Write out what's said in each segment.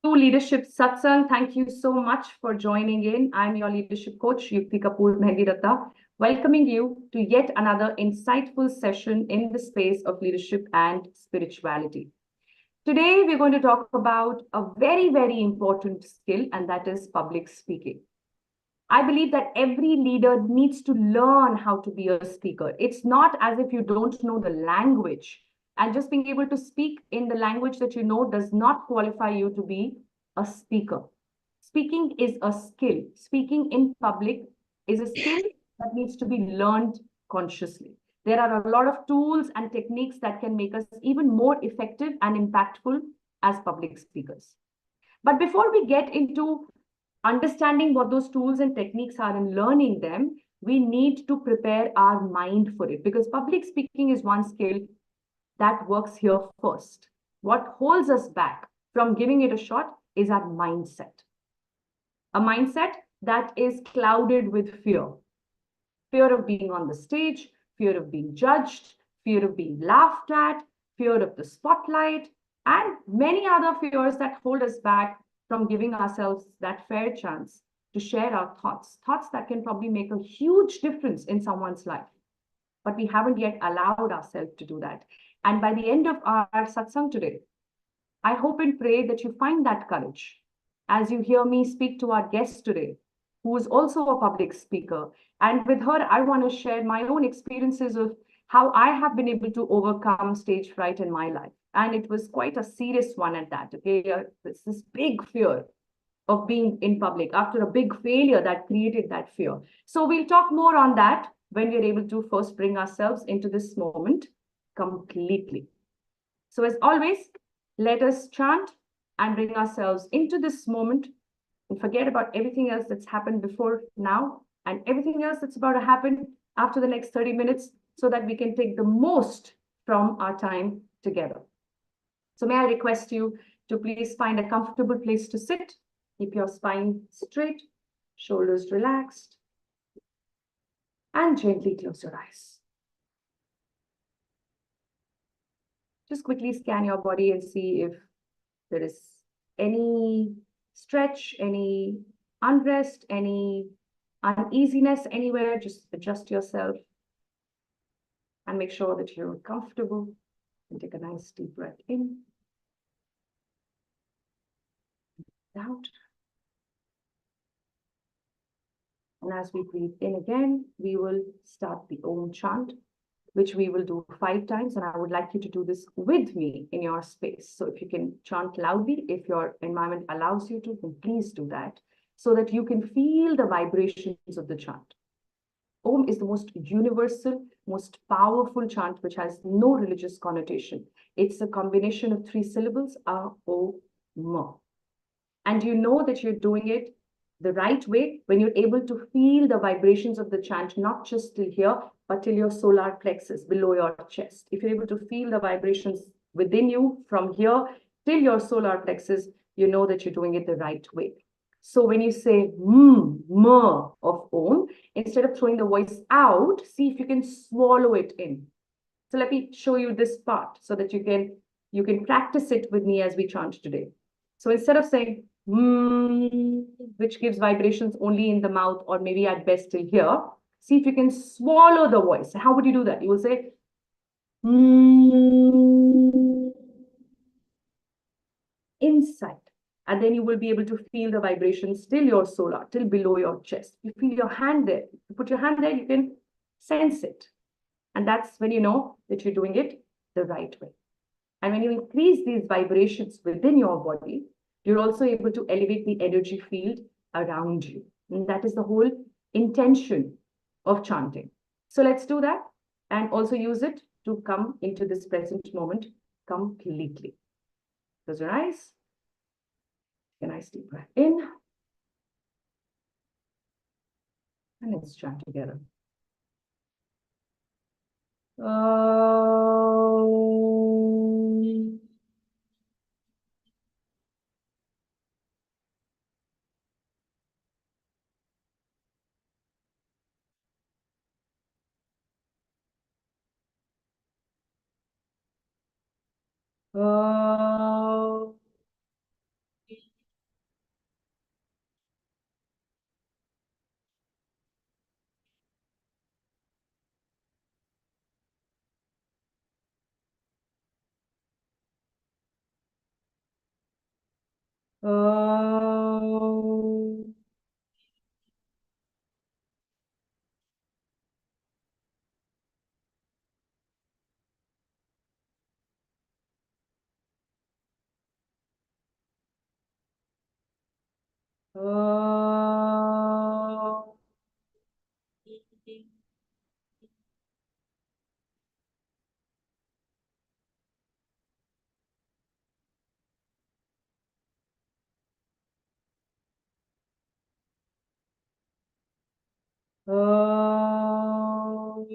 To Leadership Satsang, thank you so much for joining in. I'm your leadership coach, Yukti Kapoor Mehndiratta, welcoming you to yet another insightful session in the space of leadership and spirituality. Today, we're going to talk about a very, very important skill, and that is public speaking. I believe that every leader needs to learn how to be a speaker. It's not as if you don't know the language. And just being able to speak in the language that you know does not qualify you to be a speaker. Speaking is a skill. Speaking in public is a skill that needs to be learned consciously. There are a lot of tools and techniques that can make us even more effective and impactful as public speakers. But before we get into understanding what those tools and techniques are and learning them, we need to prepare our mind for it, because public speaking is one skill that works here first. What holds us back from giving it a shot is our mindset. A mindset that is clouded with fear. Fear of being on the stage, fear of being judged, fear of being laughed at, fear of the spotlight, and many other fears that hold us back from giving ourselves that fair chance to share our thoughts that can probably make a huge difference in someone's life. But we haven't yet allowed ourselves to do that. And by the end of our satsang today, I hope and pray that you find that courage as you hear me speak to our guest today, who is also a public speaker. And with her, I want to share my own experiences of how I have been able to overcome stage fright in my life. And it was quite a serious one at that. Okay, it's this big fear of being in public after a big failure that created that fear. So we'll talk more on that when we're able to first bring ourselves into this moment completely. So as always, let us chant and bring ourselves into this moment and forget about everything else that's happened before now and everything else that's about to happen after the next 30 minutes, so that we can take the most from our time together. So may I request you to please find a comfortable place to sit. Keep your spine straight, shoulders relaxed, and gently close your eyes. Just quickly scan your body and see if there is any stretch, any unrest, any uneasiness anywhere. Just adjust yourself and make sure that you're comfortable. And take a nice deep breath in, out. And as we breathe in again, we will start the Om chant, which we will do 5 times. And I would like you to do this with me in your space. So if you can chant loudly, if your environment allows you to, then please do that, so that you can feel the vibrations of the chant. Om is the most universal, most powerful chant, which has no religious connotation. It's a combination of 3 syllables, A, O, M. And you know that you're doing it the right way when you're able to feel the vibrations of the chant, not just till here, but till your solar plexus below your chest. If you're able to feel the vibrations within you from here till your solar plexus, you know that you're doing it the right way. So when you say of Om, instead of throwing the voice out, see if you can swallow it in. So let me show you this part so that you can practice it with me as we chant today. So instead of saying which gives vibrations only in the mouth or maybe at best till here, see if you can swallow the voice. How would you do that? You will say inside. And then you will be able to feel the vibrations till your solar, till below your chest. You feel your hand there. You put your hand there, you can sense it. And that's when you know that you're doing it the right way. And when you increase these vibrations within your body, you're also able to elevate the energy field around you. And that is the whole intention of chanting. So let's do that and also use it to come into this present moment completely. Close your eyes. Take a nice deep breath in. And let's chant together. Oh. Oh. Oh.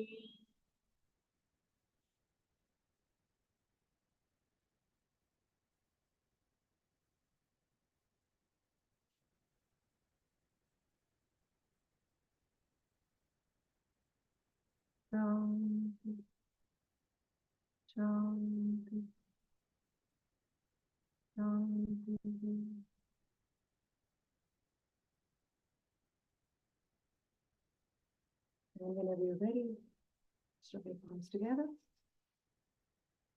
Shanti, shanti, shanti. And whenever you're ready, just rub your palms together.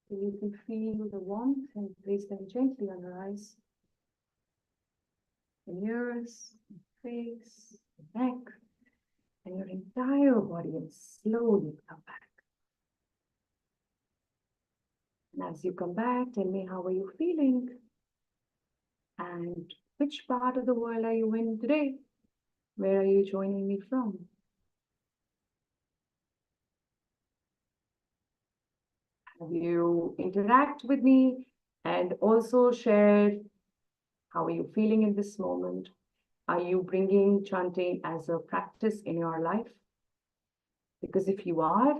So you can feel the warmth and place them gently on your eyes, the ears, the face, the neck, and your entire body, and slowly come back. And as you come back, tell me, how are you feeling? And which part of the world are you in today? Where are you joining me from? Have you interact with me and also shared how are you feeling in this moment? Are you bringing chanting as a practice in your life? Because if you are,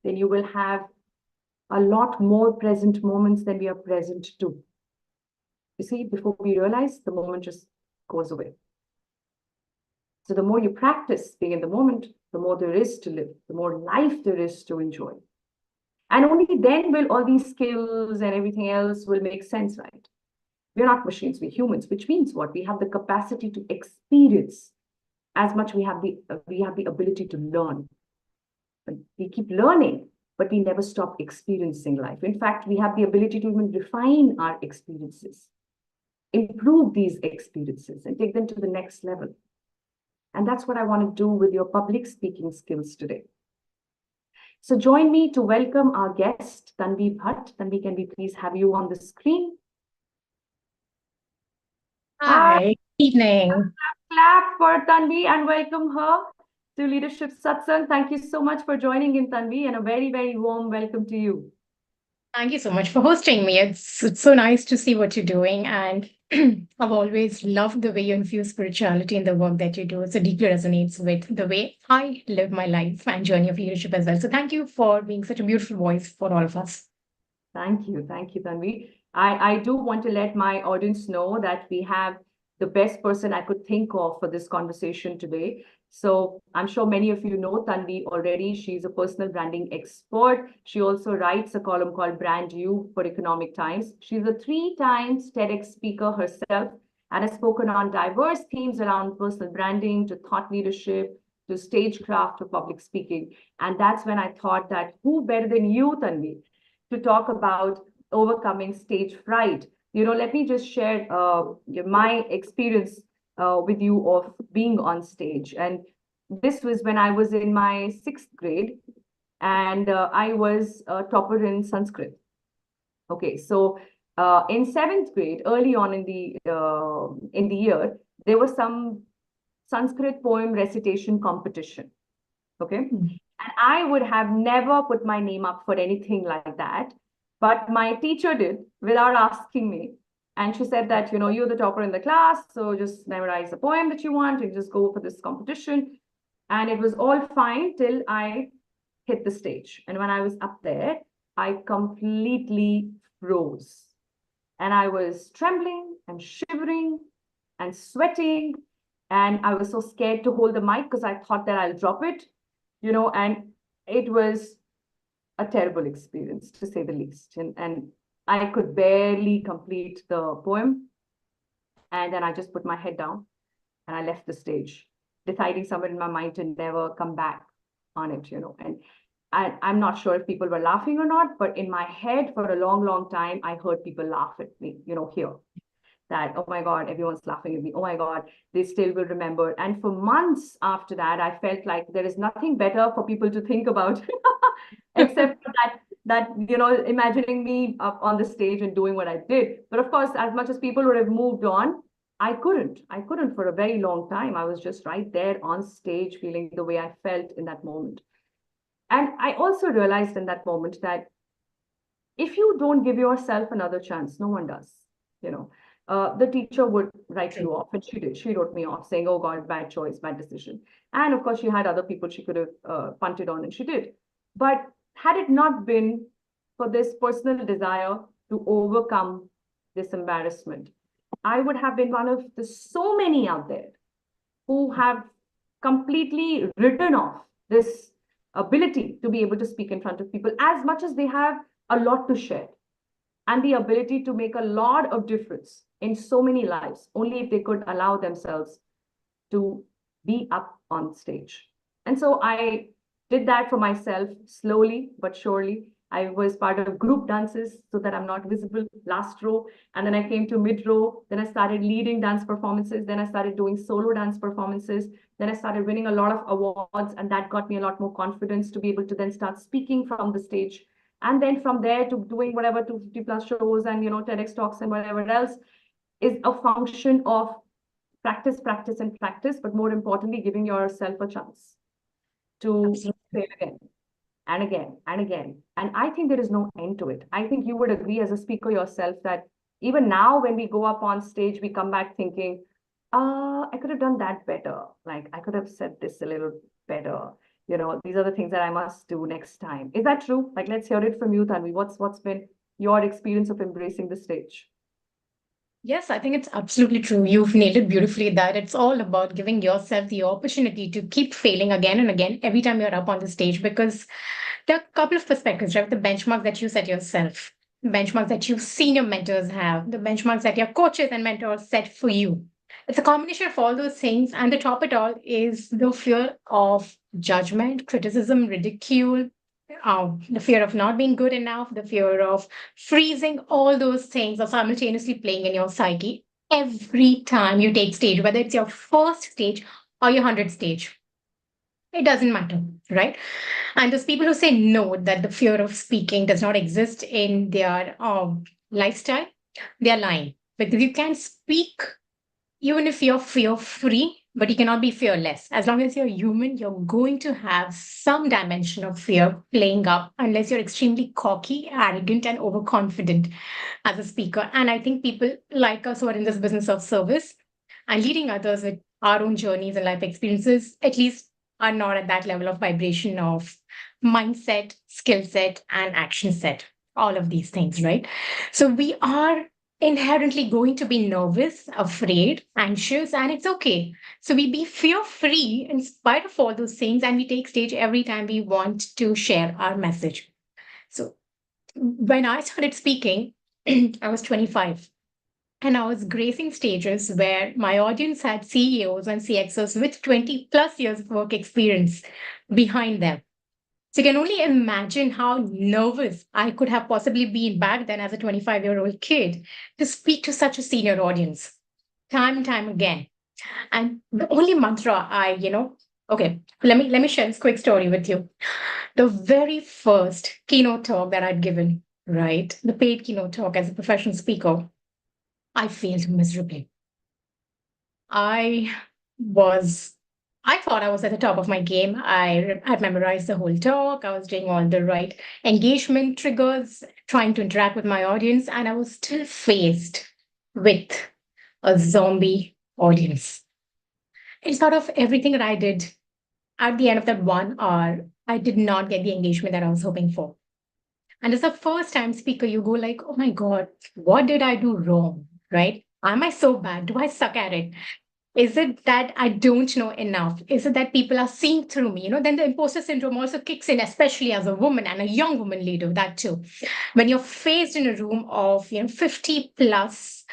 then you will have a lot more present moments than we are present to. You see, before we realize, the moment just goes away. So the more you practice being in the moment, the more there is to live, the more life there is to enjoy. And only then will all these skills and everything else will make sense, right? We're not machines, we're humans, which means what? We have the capacity to experience as much we have the ability to learn. But we keep learning, but we never stop experiencing life. In fact, we have the ability to even refine our experiences, improve these experiences, and take them to the next level. And that's what I want to do with your public speaking skills today. So join me to welcome our guest, Tanvi Bhatt. Tanvi, can we please have you on the screen? Hi, evening. Clap for Tanvi and welcome her to Leadership Satsang. Thank you so much for joining in, Tanvi, and a very, very warm welcome to you. Thank you so much for hosting me. It's so nice to see what you're doing. And I've always loved the way you infuse spirituality in the work that you do. It so deeply resonates with the way I live my life and journey of leadership as well. So thank you for being such a beautiful voice for all of us. Thank you, Tanvi. I do want to let my audience know that we have the best person I could think of for this conversation today. So I'm sure many of you know Tanvi already. She's a personal branding expert. She also writes a column called Brand You for Economic Times. She's a 3-time TEDx speaker herself and has spoken on diverse themes around personal branding to thought leadership to stagecraft to public speaking. And that's when I thought that who better than you, Tanvi, to talk about overcoming stage fright. Let me just share my experience with you of being on stage. And this was when I was in my 6th grade, and I was a topper in Sanskrit. Okay, so in 7th grade, early on in the year, there was some Sanskrit poem recitation competition. Okay. Mm. And I would have never put my name up for anything like that. But my teacher did without asking me. And she said that, you're the topper in the class, so just memorize the poem that you want and just go for this competition. And it was all fine till I hit the stage. And when I was up there, I completely froze. And I was trembling and shivering and sweating. And I was so scared to hold the mic because I thought that I'll drop it, and it was a terrible experience, to say the least. And I could barely complete the poem. And then I just put my head down and I left the stage, deciding somewhere in my mind to never come back on it, And I'm not sure if people were laughing or not, but in my head for a long, long time, I heard people laugh at me, here. that, oh my God, everyone's laughing at me. Oh my God, they still will remember. And for months after that, I felt like there is nothing better for people to think about except for that, imagining me up on the stage and doing what I did. But of course, as much as people would have moved on, I couldn't. I couldn't for a very long time. I was just right there on stage, feeling the way I felt in that moment. And I also realized in that moment that if you don't give yourself another chance, no one does. You know, the teacher would write you off, and she did. She wrote me off, saying, "Oh God, bad choice, bad decision." And of course, she had other people she could have punted on, and she did. But had it not been for this personal desire to overcome this embarrassment, I would have been one of the so many out there who have completely written off this ability to be able to speak in front of people, as much as they have a lot to share and the ability to make a lot of difference in so many lives, only if they could allow themselves to be up on stage. And so I did that for myself slowly but surely. I was part of group dances so that I'm not visible, last row. And then I came to mid row. Then I started leading dance performances. Then I started doing solo dance performances. Then I started winning a lot of awards. And that got me a lot more confidence to be able to then start speaking from the stage. And then from there to doing whatever 250 plus shows and, TEDx talks and whatever else is a function of practice, practice, and practice, but more importantly, giving yourself a chance to say it again and again and again. And I think there is no end to it. I think you would agree as a speaker yourself that even now when we go up on stage, we come back thinking, I could have done that better. Like I could have said this a little better. These are the things that I must do next time. Is that true? Like, let's hear it from you, Tanvi. What's been your experience of embracing the stage? Yes, I think it's absolutely true. You've nailed it beautifully that it's all about giving yourself the opportunity to keep failing again and again every time you're up on the stage, because there are a couple of perspectives, right? The benchmark that you set yourself, the benchmarks that you've seen your mentors have, the benchmarks that your coaches and mentors set for you. It's a combination of all those things. And the top it all is the fear of judgment, criticism, ridicule, the fear of not being good enough, the fear of freezing, all those things are simultaneously playing in your psyche every time you take stage, whether it's your first stage or your 100th stage. It doesn't matter, right? And those people who say no, that the fear of speaking does not exist in their lifestyle, they're lying. Because you can speak even if you're fear free, but you cannot be fearless. As long as you're human, you're going to have some dimension of fear playing up, unless you're extremely cocky, arrogant, and overconfident as a speaker. And I think people like us who are in this business of service and leading others with our own journeys and life experiences, at least are not at that level of vibration of mindset, skill set, and action set. All of these things, right? So we are inherently going to be nervous, afraid, anxious, and it's okay. So we be fear free in spite of all those things, and we take stage every time we want to share our message. So when I started speaking, I was 25. And I was gracing stages where my audience had CEOs and CXOs with 20 plus years of work experience behind them. So you can only imagine how nervous I could have possibly been back then as a 25-year-old kid to speak to such a senior audience time and time again. And the only mantra okay, let me share this quick story with you. The very first keynote talk that I'd given, right? The paid keynote talk as a professional speaker, I failed miserably. I was, I thought I was at the top of my game. I'd memorized the whole talk. I was doing all the right engagement triggers, trying to interact with my audience, and I was still faced with a zombie audience. In sort of everything that I did at the end of that 1 hour, I did not get the engagement that I was hoping for. And as a first time speaker, you go like, oh my God, what did I do wrong? Right? Am I so bad? Do I suck at it? Is it that I don't know enough? Is it that people are seeing through me? Then the imposter syndrome also kicks in, especially as a woman and a young woman leader, that too. When you're faced in a room of 50 plus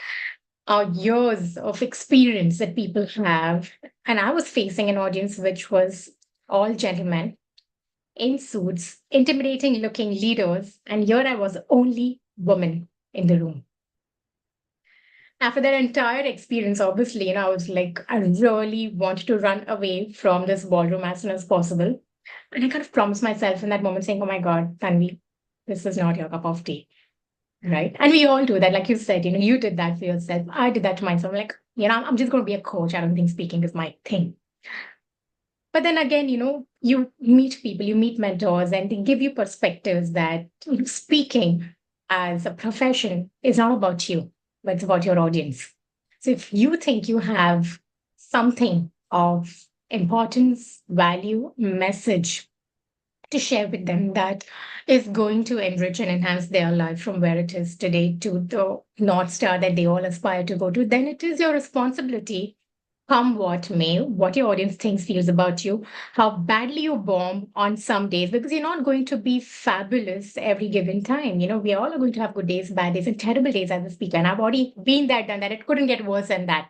years of experience that people have. And I was facing an audience which was all gentlemen in suits, intimidating looking leaders. And here I was the only woman in the room. After that entire experience, obviously, I was like, I really wanted to run away from this ballroom as soon as possible. And I kind of promised myself in that moment saying, oh my God, Tanvi, this is not your cup of tea. Right. And we all do that. Like you said, you did that for yourself. I did that to myself. Like, I'm just going to be a coach. I don't think speaking is my thing. But then again, you meet people, you meet mentors, and they give you perspectives that speaking as a profession is not about you, but it's about your audience. So if you think you have something of importance, value, message to share with them that is going to enrich and enhance their life from where it is today to the North Star that they all aspire to go to, then it is your responsibility, come what may, what your audience thinks, feels about you, how badly you bomb on some days, because you're not going to be fabulous every given time. We all are going to have good days, bad days, and terrible days as a speaker. And I've already been there, done that. It couldn't get worse than that,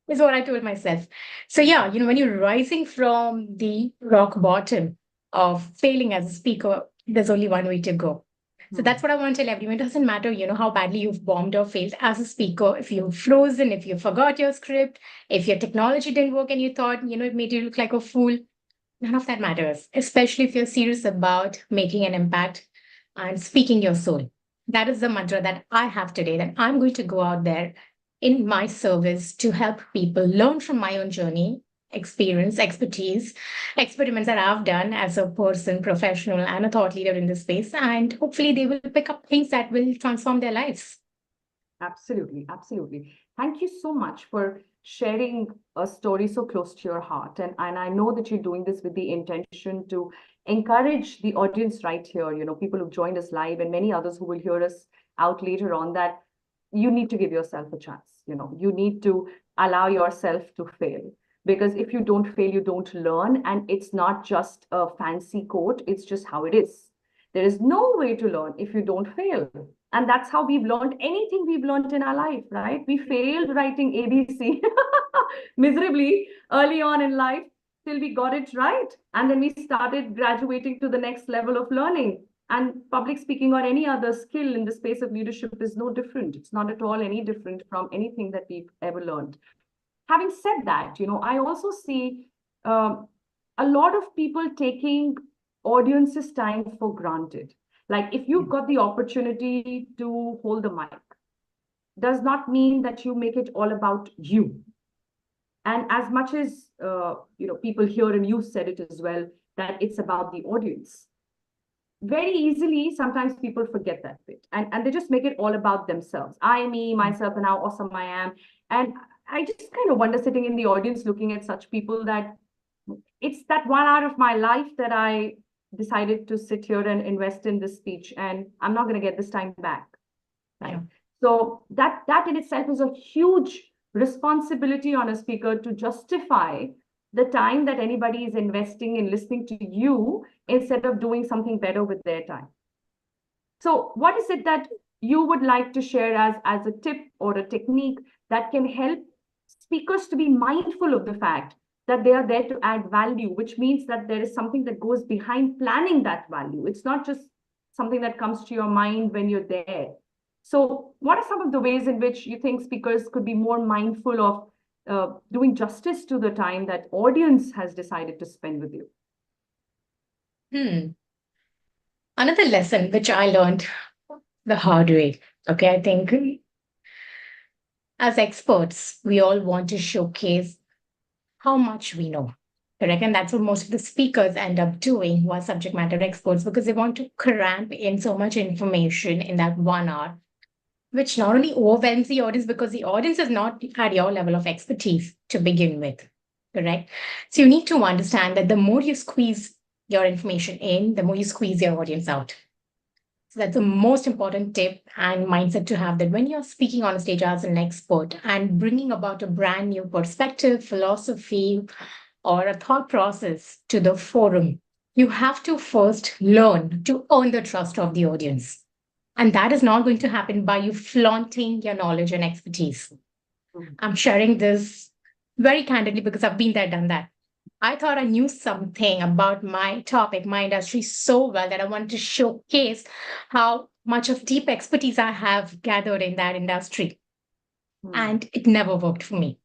is what I told myself. So, yeah, when you're rising from the rock bottom of failing as a speaker, there's only one way to go. So that's what I want to tell everyone. It doesn't matter, how badly you've bombed or failed as a speaker. If you've frozen, if you forgot your script, if your technology didn't work and you thought, it made you look like a fool, none of that matters, especially if you're serious about making an impact and speaking your soul. That is the mantra that I have today, that I'm going to go out there in my service to help people learn from my own journey, experience, expertise, experiments that I've done as a person, professional, and a thought leader in this space. And hopefully they will pick up things that will transform their lives. Absolutely, absolutely. Thank you so much for sharing a story so close to your heart. And I know that you're doing this with the intention to encourage the audience right here, people who've joined us live and many others who will hear us out later on, that you need to give yourself a chance. You need to allow yourself to fail. Because if you don't fail, you don't learn. And it's not just a fancy quote, it's just how it is. There is no way to learn if you don't fail. And that's how we've learned anything we've learned in our life, right? We failed writing ABC miserably early on in life till we got it right. And then we started graduating to the next level of learning. And public speaking or any other skill in the space of leadership is no different. It's not at all any different from anything that we've ever learned. Having said that, I also see a lot of people taking audience's time for granted. Like if you've got the opportunity to hold the mic, does not mean that you make it all about you. And as much as people hear, and you said it as well, that it's about the audience. Very easily, sometimes people forget that bit, and they just make it all about themselves. I, me, myself, and how awesome I am. And I just kind of wonder, sitting in the audience, looking at such people, that it's that 1 hour of my life that I decided to sit here and invest in this speech, and I'm not going to get this time back. Right? Yeah. So that in itself is a huge responsibility on a speaker to justify the time that anybody is investing in listening to you instead of doing something better with their time. So what is it that you would like to share as a tip or a technique that can help speakers to be mindful of the fact that they are there to add value, which means that there is something that goes behind planning that value. It's not just something that comes to your mind when you're there. So what are some of the ways in which you think speakers could be more mindful of doing justice to the time that audience has decided to spend with you? Another lesson which I learned the hard way. Okay, I think as experts, we all want to showcase how much we know. Correct. And that's what most of the speakers end up doing, who are subject matter experts, because they want to cramp in so much information in that 1 hour, which not only overwhelms the audience because the audience is not at your level of expertise to begin with. Correct. So you need to understand that the more you squeeze your information in, the more you squeeze your audience out. So that's the most important tip and mindset to have, that when you're speaking on a stage as an expert and bringing about a brand new perspective, philosophy, or a thought process to the forum, you have to first learn to earn the trust of the audience. And that is not going to happen by you flaunting your knowledge and expertise. I'm sharing this very candidly because I've been there, done that. I thought I knew something about my topic, my industry so well that I wanted to showcase how much of deep expertise I have gathered in that industry. And it never worked for me.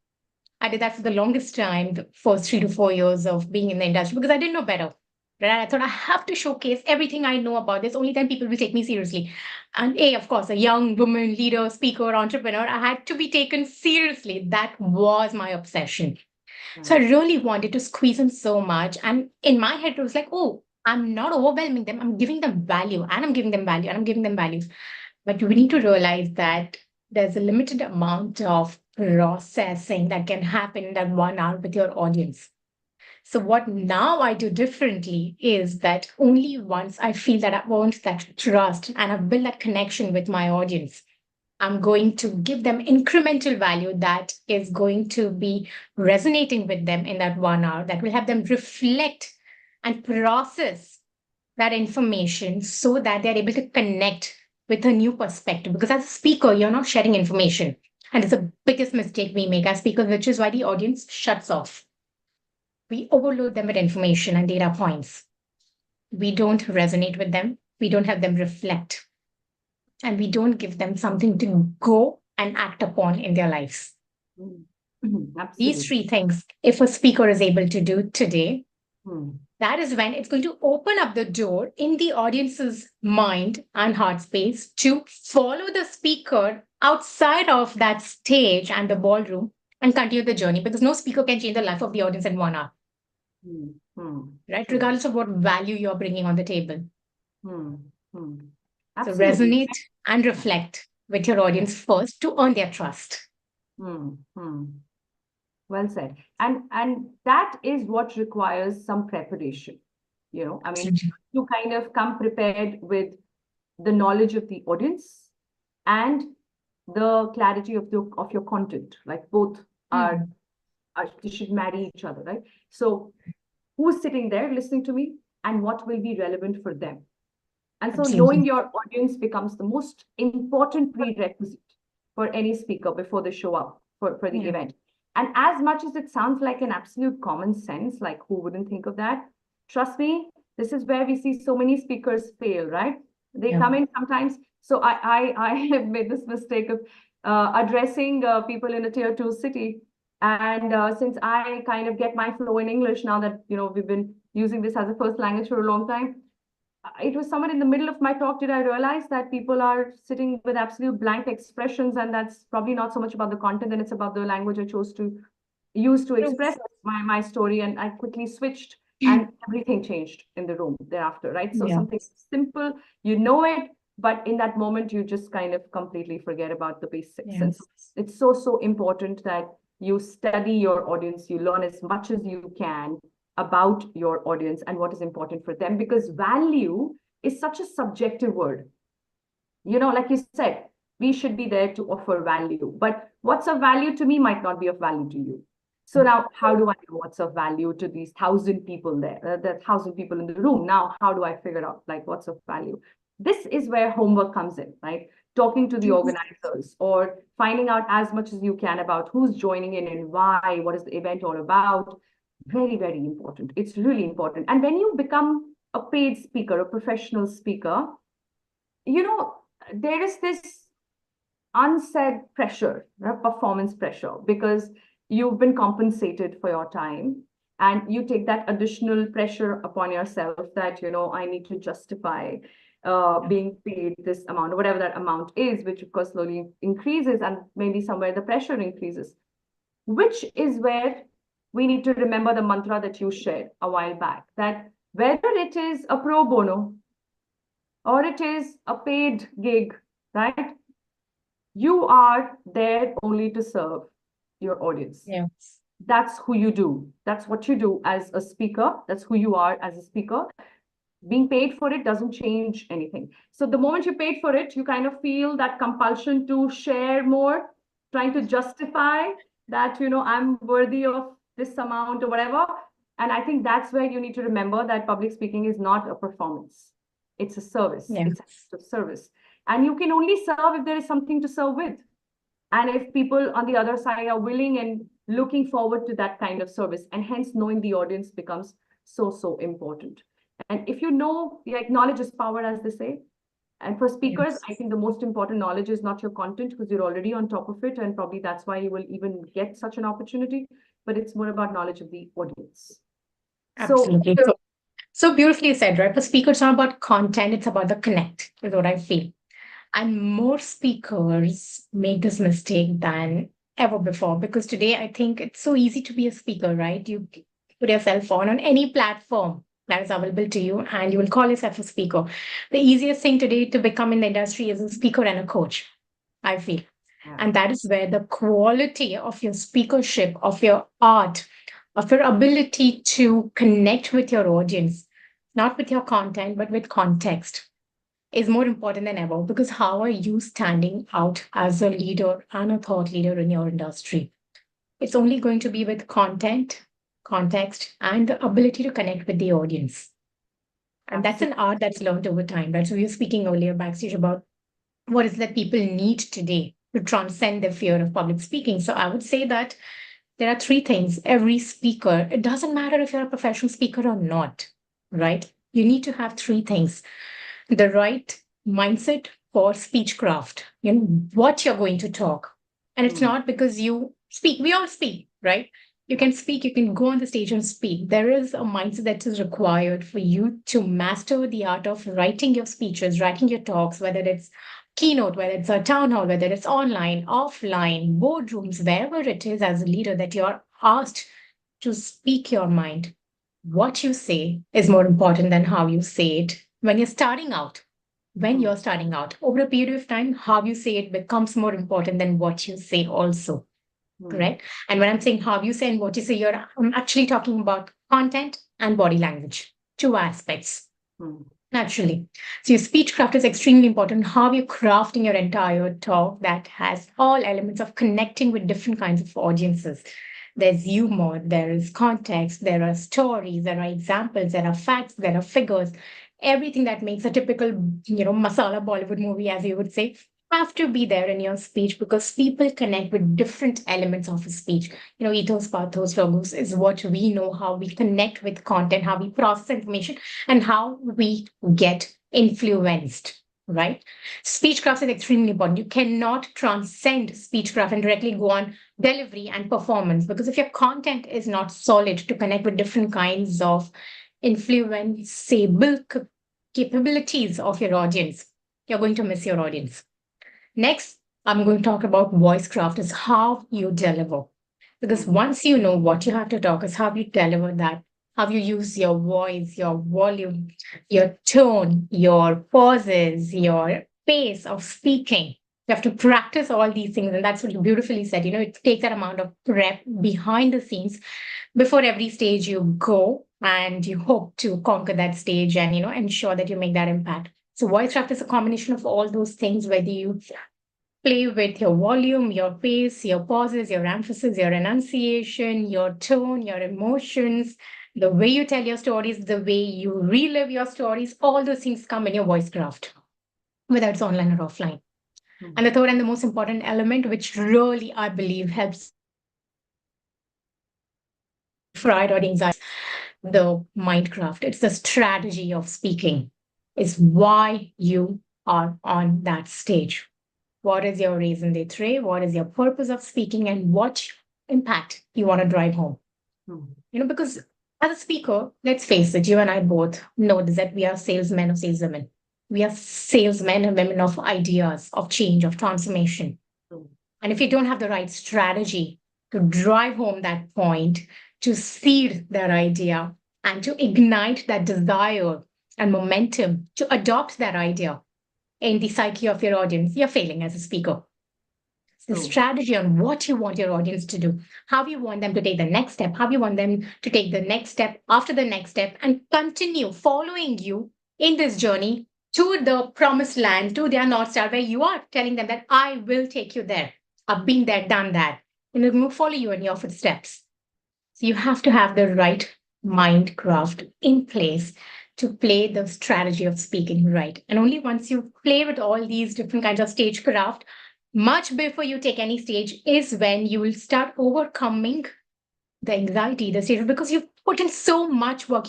I did that for the longest time, the first 3 to 4 years of being in the industry, because I didn't know better. Right? I thought I have to showcase everything I know about this. Only then people will take me seriously. And of course, a young woman, leader, speaker, entrepreneur, I had to be taken seriously. That was my obsession. So I really wanted to squeeze in so much. And in my head, it was like, oh, I'm not overwhelming them. I'm giving them value and I'm giving them value and I'm giving them values. But we need to realize that there's a limited amount of processing that can happen in that 1 hour with your audience. So what now I do differently is that only once I feel that I've earned that trust and I've built that connection with my audience, I'm going to give them incremental value that is going to be resonating with them in that 1 hour, that will have them reflect and process that information so that they're able to connect with a new perspective. Because as a speaker, you're not sharing information. And it's the biggest mistake we make as speakers, which is why the audience shuts off. We overload them with information and data points. We don't resonate with them. We don't have them reflect. And we don't give them something to go and act upon in their lives. These 3 things, if a speaker is able to do today, that is when it's going to open up the door in the audience's mind and heart space to follow the speaker outside of that stage and the ballroom and continue the journey, because no speaker can change the life of the audience in 1 hour. Right? True. Regardless of what value you're bringing on the table. So resonate and reflect with your audience first to earn their trust. Well said. And that is what requires some preparation. I mean, you kind of come prepared with the knowledge of the audience and the clarity of your content. Like both are they should marry each other, right? So who's sitting there listening to me and what will be relevant for them? And so knowing your audience becomes the most important prerequisite for any speaker before they show up for the event. And as much as it sounds like an absolute common sense, like who wouldn't think of that? Trust me, this is where we see so many speakers fail, right? They come in sometimes. So I have made this mistake of addressing people in a tier 2 city. And since I kind of get my flow in English now that, we've been using this as a first language for a long time, it was somewhere in the middle of my talk did I realize that people are sitting with absolute blank expressions, and that's probably not so much about the content, and it's about the language I chose to use to express my story. And I quickly switched and everything changed in the room thereafter, right? So something simple, it, but in that moment, you just kind of completely forget about the basics. And so it's so important that you study your audience, you learn as much as you can about your audience and what is important for them, because value is such a subjective word. Like you said, we should be there to offer value, but what's of value to me might not be of value to you. So now, how do I know what's of value to these 1,000 people there? There are 1,000 people in the room. Now, how do I figure out like what's of value? This is where homework comes in, right? Talking to the organizers or finding out as much as you can about who's joining in and why, what is the event all about. Very, very important. It's really important. And when you become a paid speaker, a professional speaker, there is this unsaid pressure, performance pressure, because you've been compensated for your time and you take that additional pressure upon yourself that, I need to justify being paid this amount, or whatever that amount is, which of course slowly increases, and maybe somewhere the pressure increases, which is where we need to remember the mantra that you shared a while back, that whether it is a pro bono or it is a paid gig, right? You are there only to serve your audience. That's who you do. That's what you do as a speaker. That's who you are as a speaker. Being paid for it doesn't change anything. So the moment you paid for it, you kind of feel that compulsion to share more, trying to justify that, I'm worthy of this amount or whatever. And I think that's where you need to remember that public speaking is not a performance. It's a service. It's an act of service. And you can only serve if there is something to serve with. And if people on the other side are willing and looking forward to that kind of service, and hence knowing the audience becomes so important. And if knowledge is power, as they say, And for speakers, Yes. I think the most important knowledge is not your content, because you're already on top of it, and probably that's why you will even get such an opportunity, but it's more about knowledge of the audience. So, Absolutely. So beautifully said, right? For speakers, it's not about content, it's about the connect, is what I feel. And more speakers make this mistake than ever before, because today I think it's so easy to be a speaker, right? You put yourself on any platform that is available to you and you will call yourself a speaker. The easiest thing today to become in the industry is a speaker and a coach, I feel. yeah. And that is where the quality of your speakership, of your art, of your ability to connect with your audience, not with your content, but with context, is more important than ever, because how are you standing out as a leader and a thought leader in your industry? It's only going to be with content, context, and the ability to connect with the audience. And that's an Absolutely. art that's learned over time, right? So we were speaking earlier backstage about what is that people need today to transcend their fear of public speaking. So I would say that there are three things every speaker, it doesn't matter if you're a professional speaker or not, right? You need to have three things: the right mindset for speechcraft, what you're going to talk. And it's Mm. not because you speak, we all speak, right? You Yeah. can speak, you can go on the stage and speak. There is a mindset that is required for you to master the art of writing your speeches, writing your talks, whether it's keynote, whether it's a town hall, whether it's online, offline, boardrooms, wherever it is as a leader that you're asked to speak your mind. What you say is more important than how you say it when you're starting out. When Mm. you're starting out, over a period of time, how you say it becomes more important than what you say, also. Mm. Correct? And when I'm saying how you say and what you say, I'm actually talking about content and body language, two aspects. Mm. Naturally. So your speech craft is extremely important. How you're crafting your entire talk that has all elements of connecting with different kinds of audiences. There's humor, there is context, there are stories, there are examples, there are facts, there are figures. Everything that makes a typical, masala Bollywood movie, as you would say, have to be there in your speech, because people connect with different elements of a speech. Ethos, pathos, logos is what we know, how we connect with content, how we process information, and how we get influenced, right? Speechcraft is extremely important. You cannot transcend speechcraft and directly go on delivery and performance, because if your content is not solid to connect with different kinds of influenceable capabilities of your audience, you're going to miss your audience. Next, I'm going to talk about voice craft, is how you deliver. Because Mm. once you know what you have to talk, is how you deliver that, how you use your voice, your volume, your tone, your pauses, your pace of speaking. You have to practice all these things. And that's what you beautifully said. It takes that amount of prep behind the scenes before every stage you go, and you hope to conquer that stage and, ensure that you make that impact. So voice craft is a combination of all those things, whether you play with your volume, your pace, your pauses, your emphasis, your enunciation, your tone, your emotions, the way you tell your stories, the way you relive your stories, all those things come in your voice craft, whether it's online or offline. Mm. And the third and the most important element, which really, I believe, helps fried or the anxiety, the mind craft. It's the strategy of speaking. It's why you are on that stage. What is your reason d'etre? What is your purpose of speaking, and what impact you want to drive home? Mm. Because as a speaker, let's face it, you and I both know that we are salesmen or saleswomen. We are salesmen and women of ideas, of change, of transformation. Mm. And if you don't have the right strategy to drive home that point, to seed that idea, and to ignite that desire and momentum to adopt that idea in the psyche of your audience, you're failing as a speaker. The True. strategy on what you want your audience to do, how you want them to take the next step, how you want them to take the next step after the next step, and continue following you in this journey to the promised land, to their North Star, where you are telling them that I will take you there. I've been there, done that. And it will follow you in your footsteps. So you have to have the right mind craft in place to play the strategy of speaking right. And only once you play with all these different kinds of stagecraft, much before you take any stage, is when you will start overcoming the anxiety, the stage, because you've put in so much work.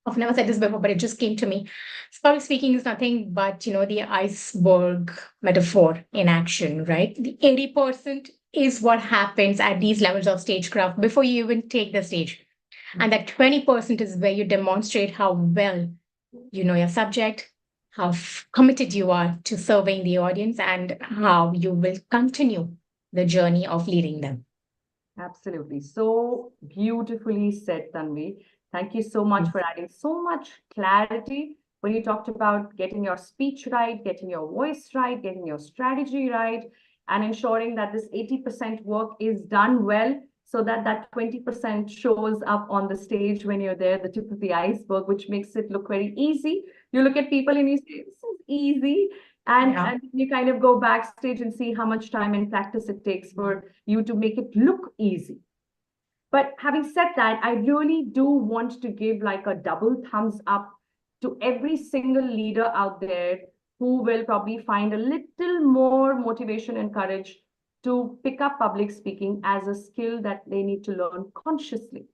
I've never said this before, but it just came to me. So public speaking is nothing but, the iceberg metaphor in action, right? The 80% is what happens at these levels of stagecraft before you even take the stage. And that 20% is where you demonstrate how well you know your subject, how committed you are to serving the audience, and how you will continue the journey of leading them. Absolutely. So beautifully said, Tanvi. Thank you so much for adding so much clarity when you talked about getting your speech right, getting your voice right, getting your strategy right, and ensuring that this 80% work is done well so that that 20% shows up on the stage when you're there, the tip of the iceberg, which makes it look very easy. You look at people and you say, this is easy. And you kind of go backstage and see how much time and practice it takes for you to make it look easy. But having said that, I really do want to give like a double thumbs up to every single leader out there who will probably find a little more motivation and courage to pick up public speaking as a skill that they need to learn consciously.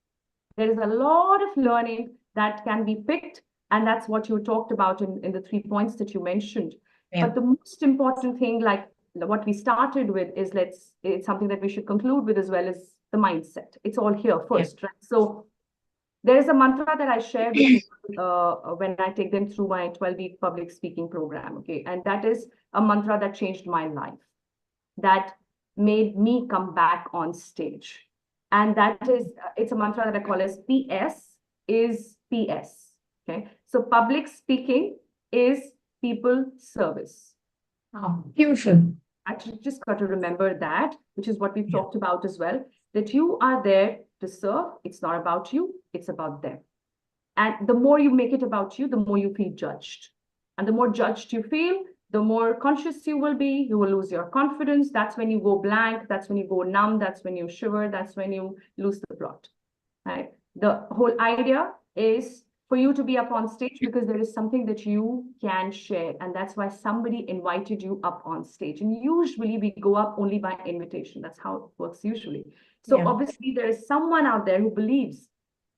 There is a lot of learning that can be picked, and that's what you talked about in the 3 points that you mentioned. Yeah. But the most important thing, like what we started with, is it's something that we should conclude with as well, as the mindset. It's all here first, right? So there is a mantra that I share with people when I take them through my 12-week public speaking program, okay? And that is a mantra that changed my life, that made me come back on stage. And that is, it's a mantra that I call as PS is PS, okay? So public speaking is people service. Oh, beautiful. Actually, just got to remember that, which is what we've talked about as well, that you are there to serve. It's not about you, it's about them. And the more you make it about you, the more you feel judged. And the more judged you feel, the more conscious you will be, you will lose your confidence. That's when you go blank, that's when you go numb, that's when you shiver, that's when you lose the plot, right? The whole idea is for you to be up on stage because there is something that you can share. And that's why somebody invited you up on stage. And usually we go up only by invitation. That's how it works usually. So obviously there is someone out there who believes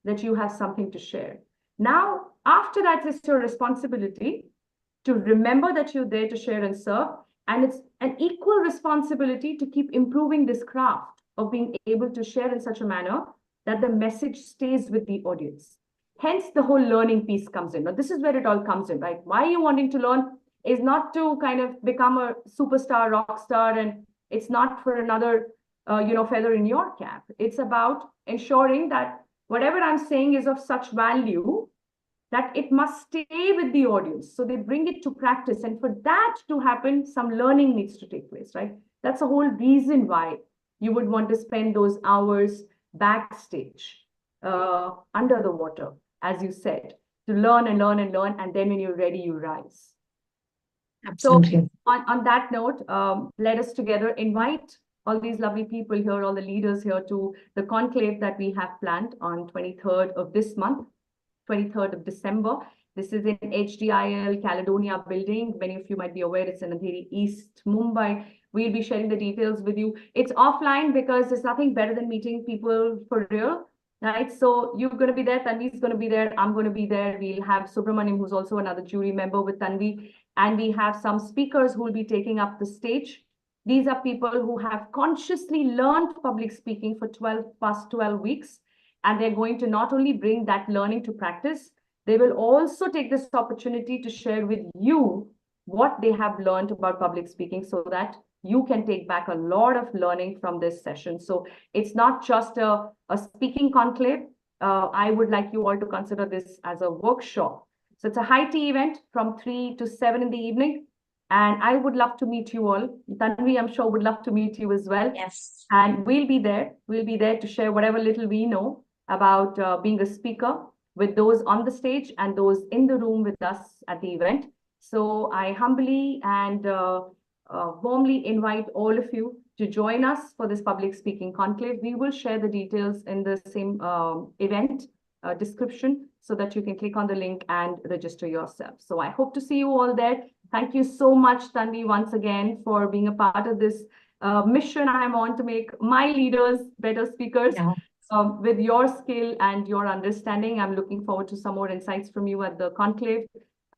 that you have something to share. Now, after that, it's your responsibility to remember that you're there to share and serve. And it's an equal responsibility to keep improving this craft of being able to share in such a manner that the message stays with the audience. Hence, the whole learning piece comes in. Now, this is where it all comes in, right? Why you're wanting to learn is not to kind of become a superstar, rock star, and it's not for another, feather in your cap. It's about ensuring that whatever I'm saying is of such value that it must stay with the audience. So they bring it to practice. And for that to happen, some learning needs to take place, right? That's the whole reason why you would want to spend those hours backstage, under the water, as you said, to learn and learn and learn. And then when you're ready, you rise. Absolutely. So on that note, let us together invite all these lovely people here, all the leaders here, to the conclave that we have planned on 23rd of this month, 23rd of December. This is in HDIL Caledonia building. Many of you might be aware it's in Andheri East, Mumbai. We'll be sharing the details with you. It's offline because there's nothing better than meeting people for real, right? So you're going to be there, Tanvi's going to be there, I'm going to be there. We'll have Subramaniam, who's also another jury member with Tanvi, and we have some speakers who will be taking up the stage. These are people who have consciously learned public speaking for 12 weeks. And they're going to not only bring that learning to practice, they will also take this opportunity to share with you what they have learned about public speaking so that you can take back a lot of learning from this session. So it's not just a speaking conclave. I would like you all to consider this as a workshop. So it's a high tea event from 3 to 7 in the evening. And I would love to meet you all. Tanvi, I'm sure, would love to meet you as well. Yes. And we'll be there. We'll be there to share whatever little we know about being a speaker with those on the stage and those in the room with us at the event. So I humbly and warmly invite all of you to join us for this public speaking conclave. We will share the details in the same event description so that you can click on the link and register yourself. So I hope to see you all there. Thank you so much, Tanvi, once again, for being a part of this mission I'm on to make my leaders better speakers. Yeah. With your skill and your understanding, I'm looking forward to some more insights from you at the conclave,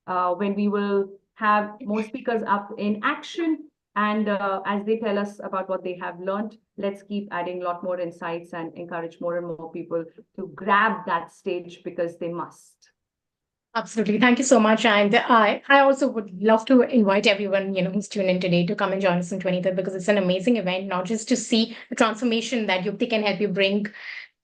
when we will have more speakers up in action. And as they tell us about what they have learned, let's keep adding a lot more insights and encourage more and more people to grab that stage because they must. Absolutely. Thank you so much. And I also would love to invite everyone, who's tuned in today to come and join us on 23rd, because it's an amazing event, not just to see the transformation that Yukti can help you bring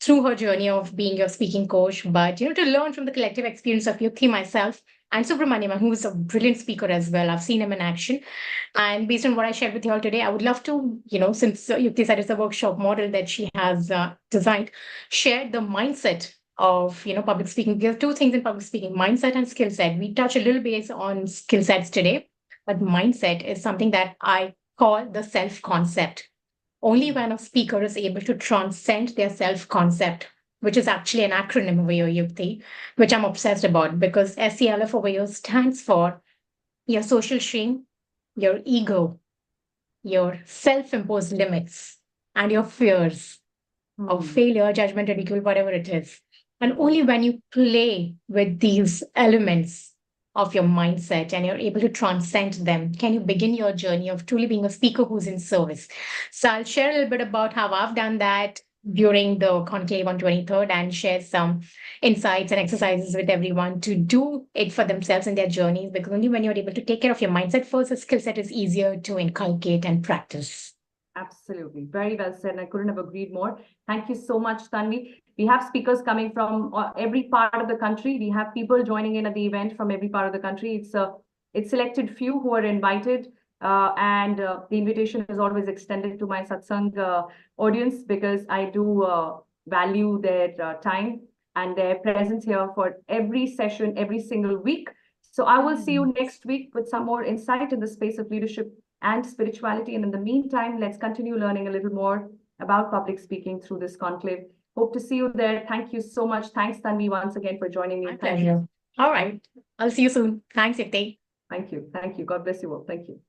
through her journey of being your speaking coach, but, to learn from the collective experience of Yukti, myself, and Subramaniam, who is a brilliant speaker as well. I've seen him in action. And based on what I shared with you all today, I would love to, since Yukti said it's a workshop model that she has designed, share the mindset of public speaking. There are two things in public speaking: mindset and skill set. We touch a little bit on skill sets today, but mindset is something that I call the self concept. Only when a speaker is able to transcend their self concept, which is actually an acronym over here, Yukti, which I'm obsessed about, because SELF over here stands for your social shame, your ego, your self imposed limits, and your fears of failure, judgment, ridicule, whatever it is. And only when you play with these elements of your mindset and you're able to transcend them can you begin your journey of truly being a speaker who's in service. So I'll share a little bit about how I've done that during the conclave on 23rd and share some insights and exercises with everyone to do it for themselves in their journeys, because only when you're able to take care of your mindset first, the skill set is easier to inculcate and practice. Absolutely. Very well said. And I couldn't have agreed more. Thank you so much, Tanvi. We have speakers coming from every part of the country. We have people joining in at the event from every part of the country. It's selected few who are invited. And the invitation is always extended to my Satsang audience, because I do value their time and their presence here for every session, every single week. So I will see you next week with some more insight in the space of leadership and spirituality. And in the meantime, let's continue learning a little more about public speaking through this conclave. Hope to see you there. Thank you so much. Thanks, Tanvi, once again for joining me. My pleasure. All right. I'll see you soon. Thanks, Yukti. Thank you. Thank you. God bless you all. Thank you.